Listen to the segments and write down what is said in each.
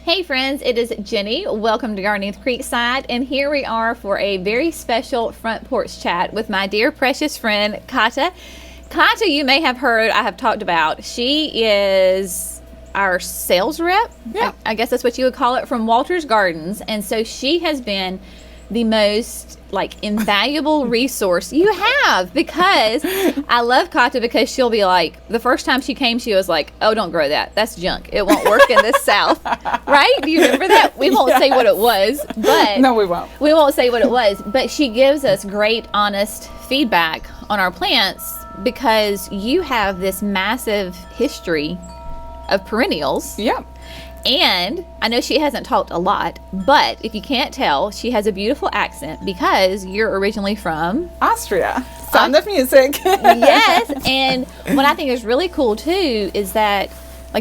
Hey friends, it is Jenny. Welcome to Gardening with Creekside, and here we are for a very special front porch chat with my dear precious friend Kata. Kata, you may have heard I have talked about. She is our sales rep. Yeah. I guess that's what you would call it, from Walter's Gardens, and so she has been the most invaluable resource you have, because I love Kata because she'll be like, the first time she came, she was like, oh, don't grow that. That's junk. It won't work in the South. Right? Do you remember that? We won't say what it was, but No, we won't. We won't say what it was, but she gives us great, honest feedback on our plants because you have this massive history of perennials. Yeah. And I know she hasn't talked a lot, but if you can't tell, she has a beautiful accent because you're originally from Austria. Sound of music. Yes. And what I think is really cool too is that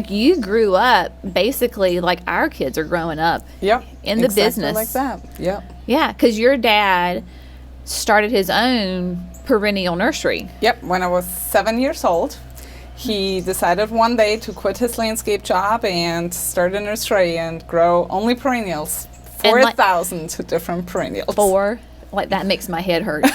you grew up basically like our kids are growing up Yep. in the exactly business. like that. Yep. Yeah, because your dad started his own perennial nursery. Yep. When I was 7 years old, he decided one day to quit his landscape job and start a nursery and grow only perennials. 4,000 different perennials. That makes my head hurt.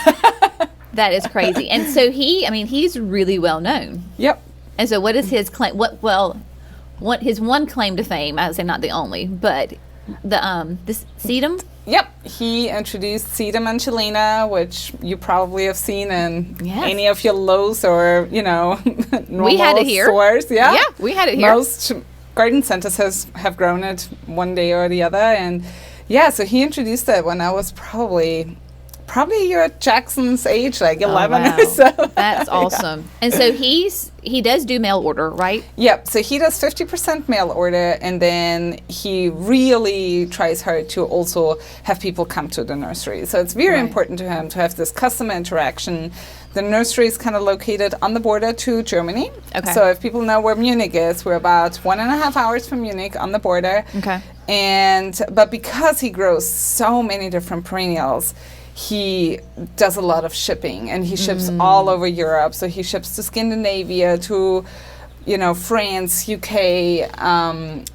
That is crazy. And so he's really well known. Yep. And so what is his claim? What his one claim to fame, I would say not the only, but this sedum? Yep, he introduced Sedum and Chilena, which you probably have seen in any of your Lowe's or, normal we had it here. Stores. Yeah, we had it here. Most garden centers have grown it one day or the other. And so he introduced it when I was probably you're at Jackson's age, like 11 or so. That's awesome. And so he does do mail order, right? Yep. So he does 50% mail order, and then he really tries hard to also have people come to the nursery. So it's very important to him to have this customer interaction. The nursery is kind of located on the border to Germany. Okay. So if people know where Munich is, we're about 1.5 hours from Munich on the border. Okay. But because he grows so many different perennials, he does a lot of shipping, and he ships all over Europe. So he ships to Scandinavia, to France, UK.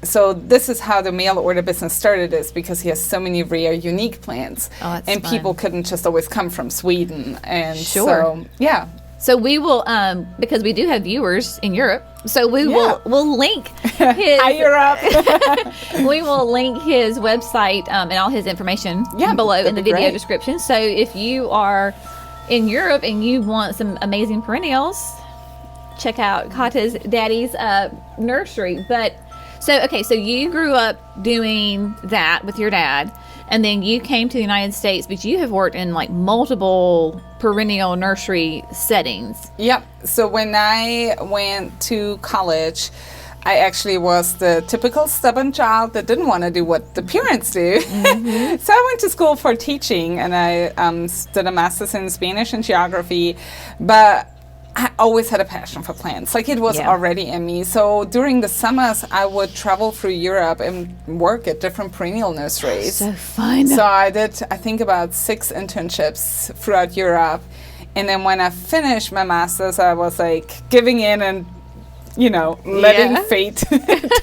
So this is how the mail order business started, is because he has so many rare, unique plants, and people couldn't just always come from Sweden. And So we will, because we do have viewers in Europe, so we'll link his. Hi, Europe. We will link his website and all his information below in the video description. So if you are in Europe and you want some amazing perennials, check out Kata's daddy's nursery. So you grew up doing that with your dad, and then you came to the United States, but you have worked in multiple perennial nursery settings. Yep. So when I went to college, I actually was the typical stubborn child that didn't want to do what the parents do. Mm-hmm. So I went to school for teaching, and I did a master's in Spanish and geography, but I always had a passion for plants. It was already in me. So during the summers, I would travel through Europe and work at different perennial nurseries. So fun. So I did, I think, about 6 internships throughout Europe. And then when I finished my master's, I was giving in and, letting fate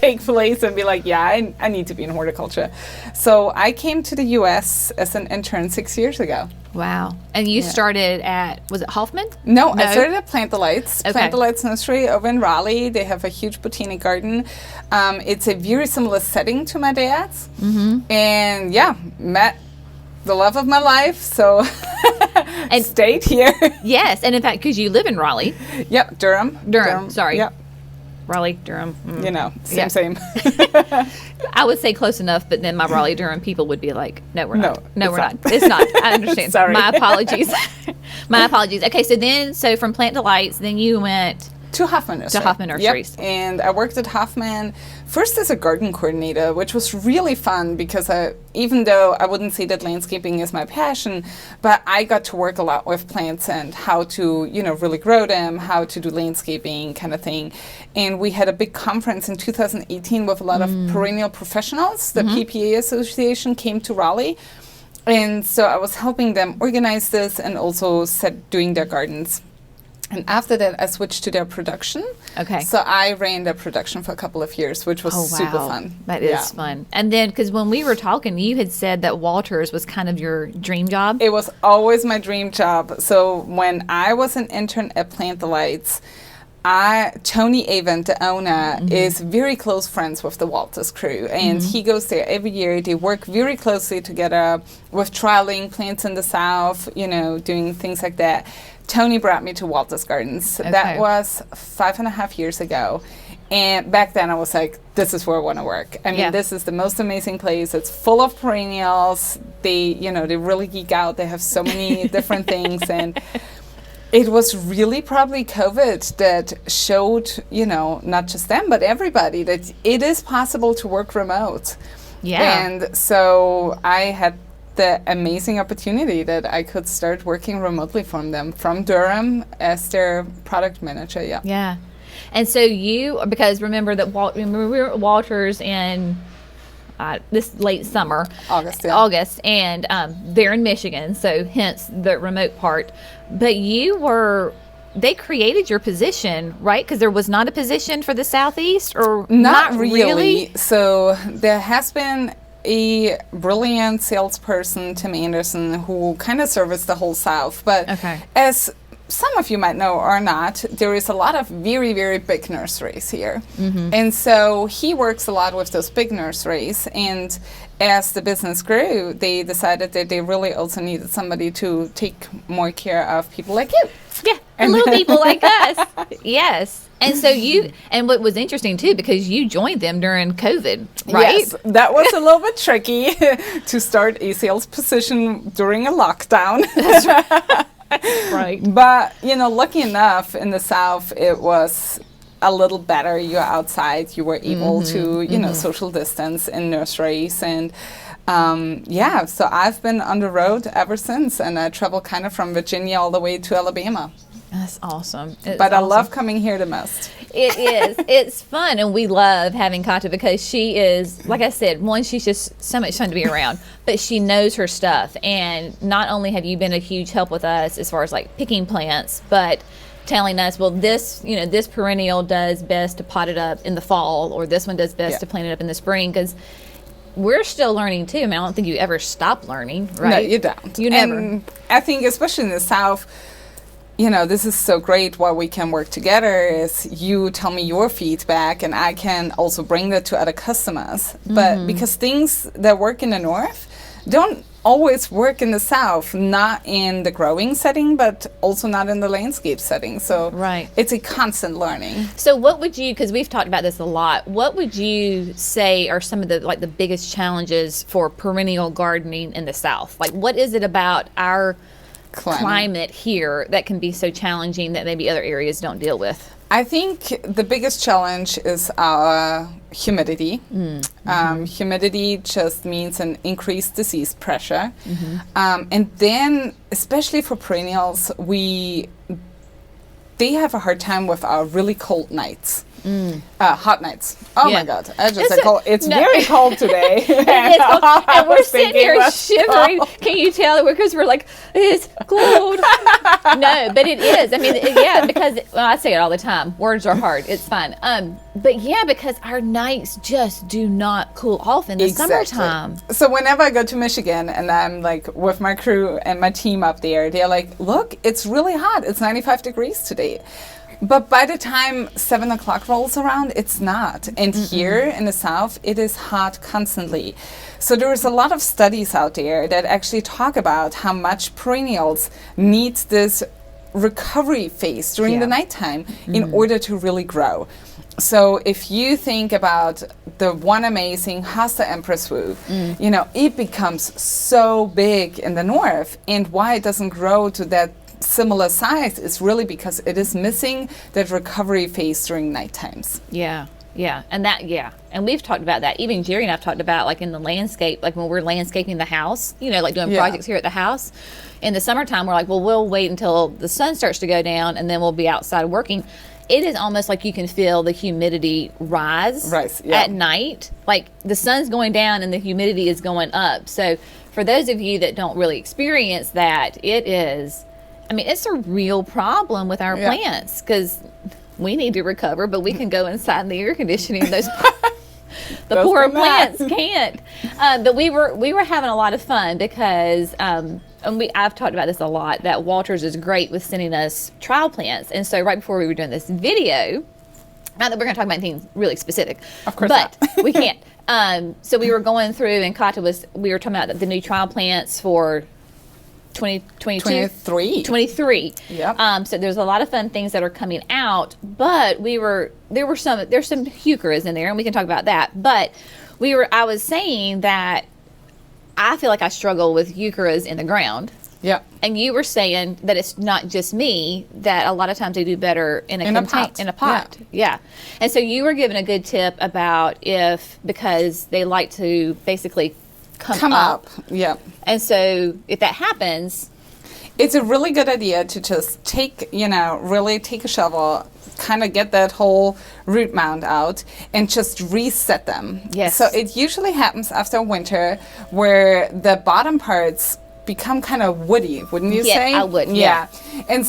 take place and be I need to be in horticulture. So I came to the U.S. as an intern 6 years ago. Wow. And you started at, was it Hoffman? No, I started at Plant Delights. Okay. Plant Delights Nursery over in Raleigh. They have a huge botanic garden. It's a very similar setting to my dad's. Mm-hmm. And met the love of my life, so and stayed here. Yes, and in fact, because you live in Raleigh. Yep, Durham. Sorry. Yep. Raleigh, Durham. Same. I would say close enough, but then my Raleigh, Durham people would be like, no, we're not. No, we're not. not. It's not. I understand. Sorry. My apologies. My apologies. Okay, so from Plant Delights, then you went to Hoffman Nurseries. Yep. And I worked at Hoffman first as a garden coordinator, which was really fun because even though I wouldn't say that landscaping is my passion, but I got to work a lot with plants and how to, really grow them, how to do landscaping kind of thing. And we had a big conference in 2018 with a lot of perennial professionals. The PPA Association came to Raleigh. And so I was helping them organize this and also doing their gardens. And after that, I switched to their production. Okay. So I ran their production for a couple of years, which was super fun. That is fun. And then, because when we were talking, you had said that Walters was kind of your dream job. It was always my dream job. So when I was an intern at Plant the Lights, Tony Avent, the owner, is very close friends with the Walters crew, and he goes there every year. They work very closely together with trialing plants in the south, doing things like that. Tony brought me to Walters Gardens. Okay. That was 5.5 years ago. And back then I was like, this is where I want to work. I mean, this is the most amazing place. It's full of perennials. They really geek out. They have so many different things. And it was really probably COVID that showed, not just them, but everybody, that it is possible to work remote. Yeah. And so I had the amazing opportunity that I could start working remotely from them, from Durham as their product manager. Yeah. And so because remember that we were at Walters in this late summer. August, and they're in Michigan, so hence the remote part. But they created your position, right? Because there was not a position for the Southeast, or not really. So there has been a brilliant salesperson, Tim Anderson, who kind of serviced the whole South. But as some of you might know or not, there is a lot of very, very big nurseries here. And so he works a lot with those big nurseries. And as the business grew, they decided that they really also needed somebody to take more care of people like you. Yeah, and little people like us. Yes. And so and what was interesting too, because you joined them during COVID, right? Yes, that was a little bit tricky to start a sales position during a lockdown. That's right. Right. But, lucky enough, in the South, it was a little better. You're outside. You were able to, social distance in nurseries. And, so I've been on the road ever since. And I travel kind of from Virginia all the way to Alabama. That's awesome. I love coming here the most. It is. It's fun, and we love having Kata because she is, like I said, she's just so much fun to be around, but she knows her stuff. And not only have you been a huge help with us as far as like picking plants, but telling us, well, this perennial does best to pot it up in the fall, or this one does best to plant it up in the spring, because we're still learning too. I mean, I don't think you ever stop learning, right? No, you don't. You never. And I think, especially in the South, this is so great why we can work together is you tell me your feedback and I can also bring that to other customers. But because things that work in the North don't always work in the South, not in the growing setting, but also not in the landscape setting. So it's a constant learning. So what would you, because we've talked about this a lot, what would you say are some of the biggest challenges for perennial gardening in the South? Like, what is it about our climate here that can be so challenging that maybe other areas don't deal with? I think the biggest challenge is our humidity. Humidity just means an increased disease pressure. And then, especially for perennials, they have a hard time with our really cold nights. Hot nights. Oh my God! It's very cold today. And we're sitting here shivering. Can you tell? Because we're like, it's cold. No, but it is. I mean, because I say it all the time. Words are hard. It's fine. But because our nights just do not cool off in the summertime. So whenever I go to Michigan and I'm like with my crew and my team up there, they're like, look, it's really hot. It's 95 degrees today. But by the time 7 o'clock rolls around, it's not. And here in the South, it is hot constantly. So there's a lot of studies out there that actually talk about how much perennials need this recovery phase during the nighttime in order to really grow. So if you think about the one amazing Hosta Empress Wu, it becomes so big in the North. And why it doesn't grow to that similar size is really because it is missing that recovery phase during night times. And we've talked about that. Even Jerry and I've talked about, like, in the landscape, like when we're landscaping the house, like doing projects here at the house. In the summertime, we're like, well, we'll wait until the sun starts to go down and then we'll be outside working. It is almost like you can feel the humidity rise at night. Like the sun's going down and the humidity is going up. So for those of you that don't really experience that, I mean, it's a real problem with our plants because we need to recover, but we can go inside in the air conditioning. Those the poor plants can't. But we were having a lot of fun because and I've talked about this a lot, that Walters is great with sending us trial plants. And so right before we were doing this video, not that we're going to talk about anything really specific, of course, but we can't. So we were going through, and we were talking about the new trial plants for 2023. Yep. So there's a lot of fun things that are coming out, but there's some heucheras in there, and we can talk about that. But I was saying that I feel like I struggle with heucheras in the ground. Yeah. And you were saying that it's not just me, that a lot of times they do better in a pot. Yeah. And so you were giving a good tip about because they like to basically come up. Yeah. And so if that happens, it's a really good idea to just really take a shovel, kind of get that whole root mound out and just reset them. Yes. So it usually happens after winter where the bottom parts become kind of woody, wouldn't you say? Yeah, I would. Yeah. And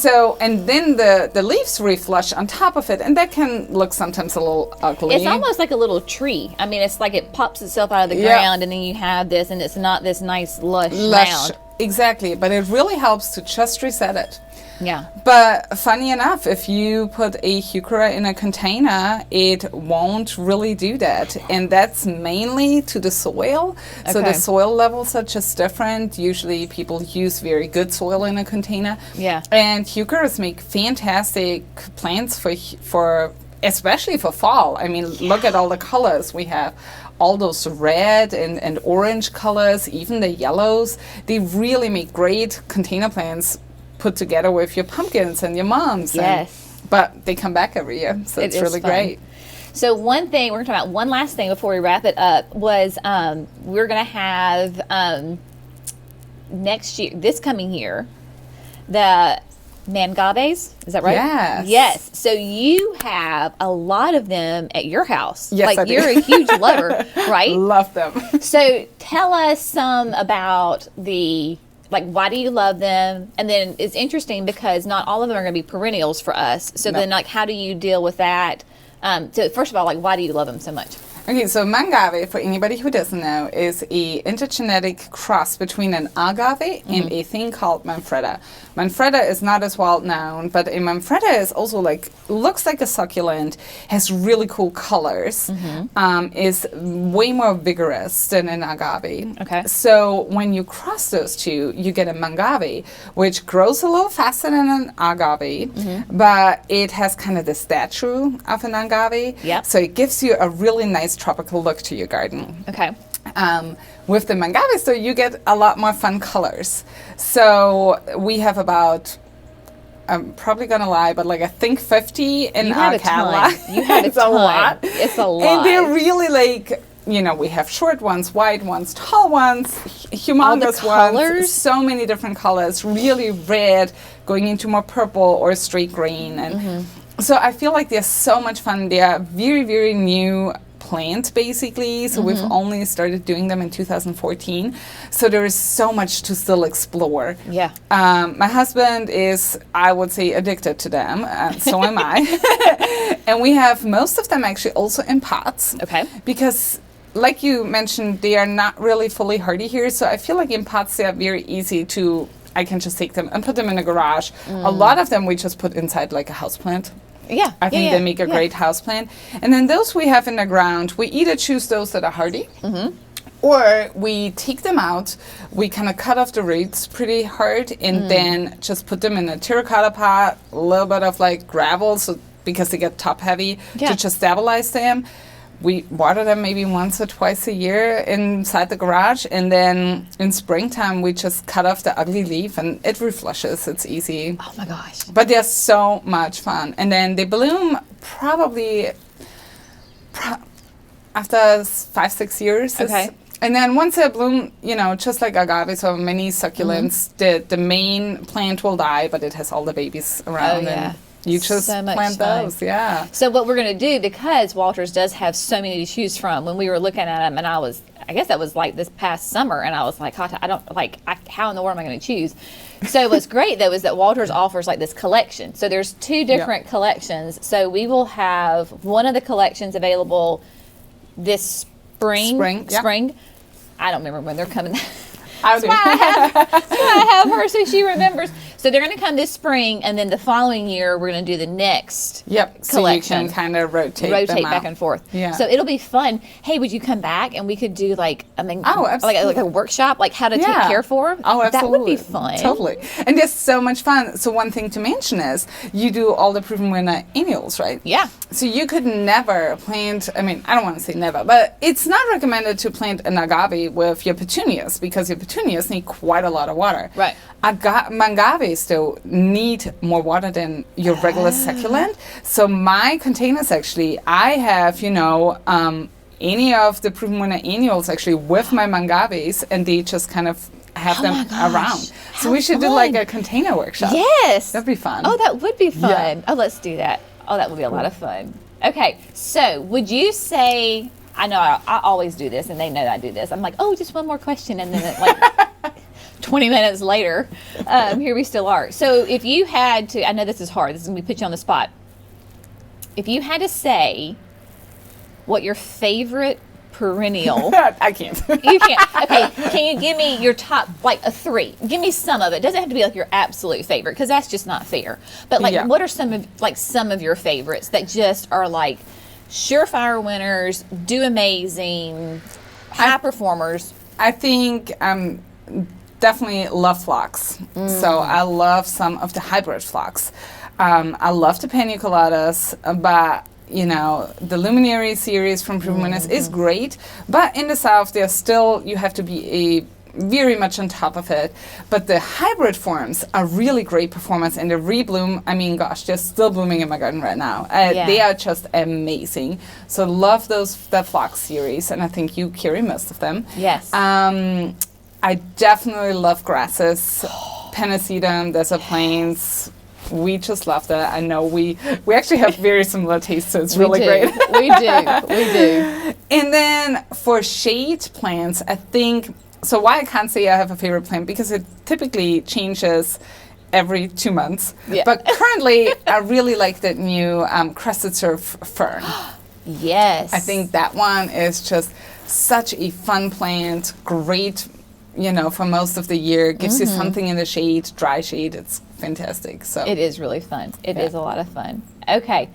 then the leaves reflush on top of it, and that can look sometimes a little ugly. It's almost like a little tree. I mean, it's like it pops itself out of the ground, and then you have this, and it's not this nice lush mound. Exactly, but it really helps to just reset it. Yeah. But funny enough, if you put a heuchera in a container, it won't really do that. And that's mainly to the soil. Okay. So the soil levels are just different. Usually people use very good soil in a container. Yeah. And heucheras make fantastic plants for especially for fall. I mean, look at all the colors we have. All those red and orange colors, even the yellows. They really make great container plants put together with your pumpkins and your mums. Yes. But they come back every year, so it's really great. So one thing, we're going to talk about one last thing before we wrap it up, was we're going to have this coming year, the mangaves. Is that right? Yes. Yes. So you have a lot of them at your house. Yes, I do. You're a huge lover, right? Love them. So tell us some about why do you love them? And then it's interesting because not all of them are going to be perennials for us. So then, how do you deal with that? So first of all, why do you love them so much? Okay, so mangave, for anybody who doesn't know, is a intergenetic cross between an agave and a thing called manfreda. Manfreda is not as well known, but a manfreda is also looks like a succulent, has really cool colors, is way more vigorous than an agave. Okay. So when you cross those two, you get a mangave, which grows a little faster than an agave, but it has kind of the stature of an agave. Yep. So it gives you a really nice tropical look to your garden. Okay. With the mangave, so you get a lot more fun colors. So we have about, I'm probably gonna lie, but I think 50 in our catalog. You have It's a lot. It's a lot. And they're really we have short ones, wide ones, tall ones, humongous ones. So many different colors, really red, going into more purple or straight green. And so I feel like they're so much fun. They are very, very new plants, basically. So we've only started doing them in 2014. So there is so much to still explore. Yeah. My husband is, I would say, addicted to them. So am I. And we have most of them actually also in pots. Okay. Because like you mentioned, they are not really fully hardy here. So I feel like in pots they are very easy to, I can just take them and put them in a garage. A lot of them we just put inside like a houseplant. Yeah. I think they make a great houseplant. And then those we have in the ground, we either choose those that are hardy, or we take them out, we kind of cut off the roots pretty hard, and then just put them in a terracotta pot, a little bit of gravel, so because they get top heavy, to just stabilize them. We water them maybe once or twice a year inside the garage, and then in springtime we just cut off the ugly leaf and it reflushes. It's easy. Oh my gosh. But they're so much fun. And then they bloom probably after 5-6 years. Okay. And then once they bloom, just like agave, so many succulents, the main plant will die, but it has all the babies around. Oh, yeah. You just so much plant fun. those, yeah. So what we're going to do, because Walters does have so many to choose from, when we were looking at them, and I guess that was like this past summer, and I was like, Kata, how in the world am I going to choose? So what's great, though, is that Walters offers like this collection. So there's 2 different collections. So we will have one of the collections available this spring. I don't remember when they're coming. That's why I have her, so she remembers. So they're going to come this spring, and then the following year we're going to do the next collection. So you can kind of rotate them back out. and forth. Yeah. So it'll be fun. Hey, would you come back and we could do like absolutely. like a workshop, like how to take care for them? Oh, absolutely. That would be fun. Totally. And there's so much fun. So one thing to mention is you do all the proven winner annuals, right? Yeah. So you could never plant, I mean, I don't want to say never, but it's not recommended to plant an agave with your petunias because your petunias need quite a lot of water. Right. Mangaves, though, need more water than your regular succulent. So my containers, actually, I have, any of the proven winner annuals actually with my mangaves, and they just kind of have them around. So we should do like a container workshop. Yes. That'd be fun. Oh, that would be fun. Yeah. Oh, let's do that. Oh, that would be a lot of fun. Okay, so would you say, I know I always do this, and they know I do this. I'm like, oh, just one more question, and then like 20 minutes later, here we still are. So if you had to, I know this is hard, this is going to put you on the spot. If you had to say what your favorite perennial... I can't. You can't. Okay, can you give me your top, like a 3? Give me some of it. It doesn't have to be like your absolute favorite, because that's just not fair. But like, what are some of your favorites that just are like surefire winners, do amazing, high performers? I think definitely love phlox. So I love some of the hybrid phlox. I love the paniculadas, but the Luminary series from Proven Winners is great, but in the south there's still, you have to be very much on top of it. But the hybrid forms are really great performers, and the rebloom, I mean, gosh, they're still blooming in my garden right now. They are just amazing. So love that phlox series, and I think you carry most of them. Yes. I definitely love grasses, Pennisedum, Desert Plains. We just love that. I know we actually have very similar tastes, so it's really great. We do. And then for shade plants, I think, so why I can't say I have a favorite plant, because it typically changes every 2 months. Yeah. But currently, I really like that new crested surf fern. Yes. I think that one is just such a fun plant, great, for most of the year. Gives you something in the shade, dry shade. It's fantastic. So it is really fun. It is a lot of fun. Okay.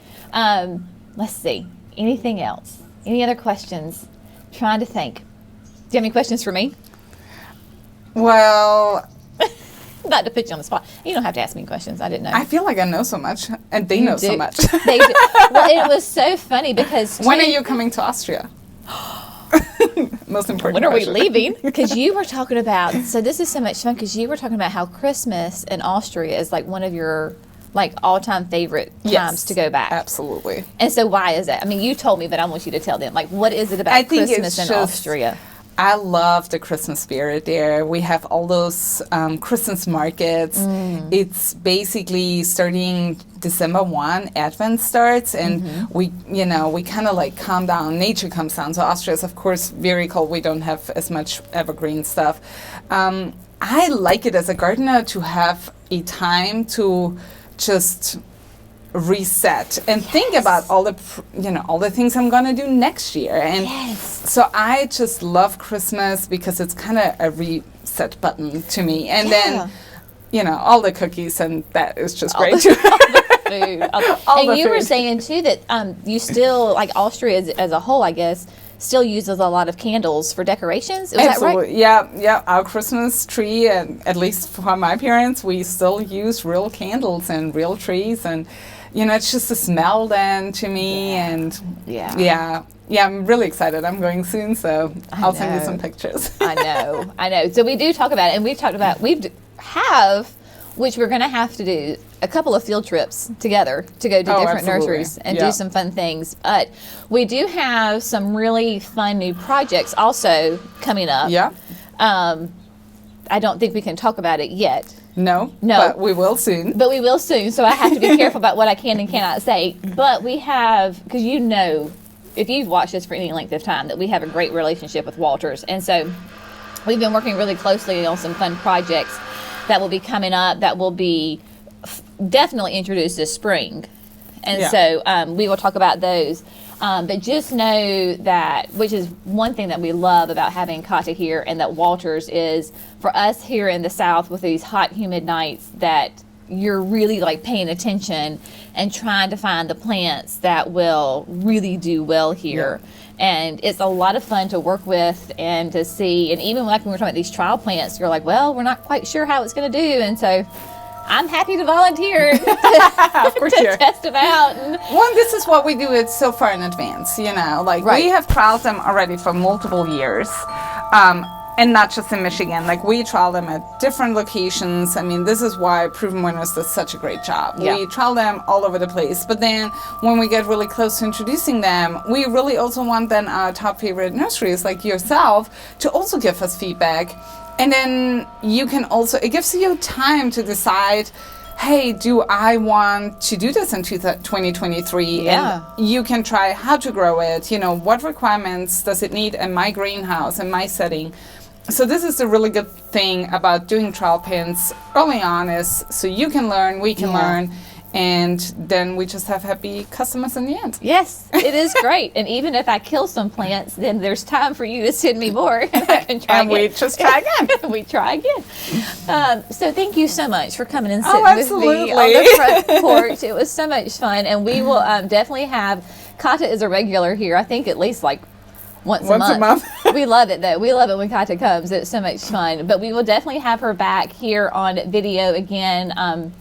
Let's see. Anything else? Any other questions? Trying to think. Do you have any questions for me? Well, not to put you on the spot. You don't have to ask me questions. I didn't know. I feel like I know so much, and they know so much. They do. Well, it was so funny because... When are you coming to Austria? Most important. When are we leaving? Because you were talking about, so this is so much fun, because you were talking about how Christmas in Austria is like one of your all-time favorite times to go back. Absolutely. And so why is that? I mean, you told me, but I want you to tell them. Like, what is it about Christmas in Austria? I love the Christmas spirit there. We have all those Christmas markets. It's basically starting December 1, Advent starts, and we kind of like calm down. Nature comes down. So Austria is, of course, very cold. We don't have as much evergreen stuff. I like it as a gardener to have a time to just reset and think about all the things I'm gonna do next year. And so I just love Christmas because it's kind of a reset button to me. And then all the cookies, and that is just great too. Food. And you were saying too that you still, like Austria as a whole, I guess, still uses a lot of candles for decorations. Is that right? Yeah. Our Christmas tree, and at least for my parents, we still use real candles and real trees, and it's just a smell then to me. And I'm really excited. I'm going soon, so I'll send you some pictures. I know. So we do talk about it, and we've talked about which we're going to have to do a couple of field trips together to go to different nurseries and do some fun things. But we do have some really fun new projects also coming up. Yeah. I don't think we can talk about it yet No, No. but we will soon. But we will soon, so I have to be careful about what I can and cannot say. But we have, because you know, if you've watched us for any length of time, that we have a great relationship with Walters. And so we've been working really closely on some fun projects that will be coming up that will be definitely introduced this spring. And so we will talk about those. But just know that, which is one thing that we love about having Kata here and that Walters is, for us here in the South with these hot, humid nights, that you're really like paying attention and trying to find the plants that will really do well here. And it's a lot of fun to work with and to see. And even like when we're talking about these trial plants, you're like, well, we're not quite sure how it's going to do. And so I'm happy to volunteer Of course to test them out. Well, this is what we do it so far in advance, you know. Like, we have trialed them already for multiple years. And not just in Michigan. Like, we trial them at different locations. I mean, this is why Proven Winners does such a great job. Yeah. We trial them all over the place. But then when we get really close to introducing them, we really also want then our top favorite nurseries like yourself to also give us feedback. And then you can also, it gives you time to decide, hey, do I want to do this in 2023? Yeah. And you can try how to grow it, you know, what requirements does it need in my greenhouse, in my setting. So this is the really good thing about doing trial pins early on, is so you can learn, we can learn, and then we just have happy customers in the end. Yes, it is great. And even if I kill some plants, then there's time for you to send me more. And I can try And again. we just try again. We try again. So thank you so much for coming and sitting with me absolutely. on the front porch. It was so much fun. And we will definitely have, Kata is a regular here, I think at least like once a month. We love it though. We love it when Kata comes. It's so much fun. But we will definitely have her back here on video again,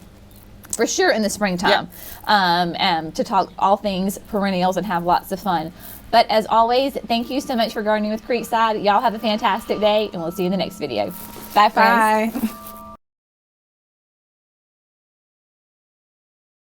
for sure in the springtime, to talk all things perennials and have lots of fun. But as always, thank you so much for gardening with Creekside. Y'all have a fantastic day, and we'll see you in the next video. Bye, friends. Bye.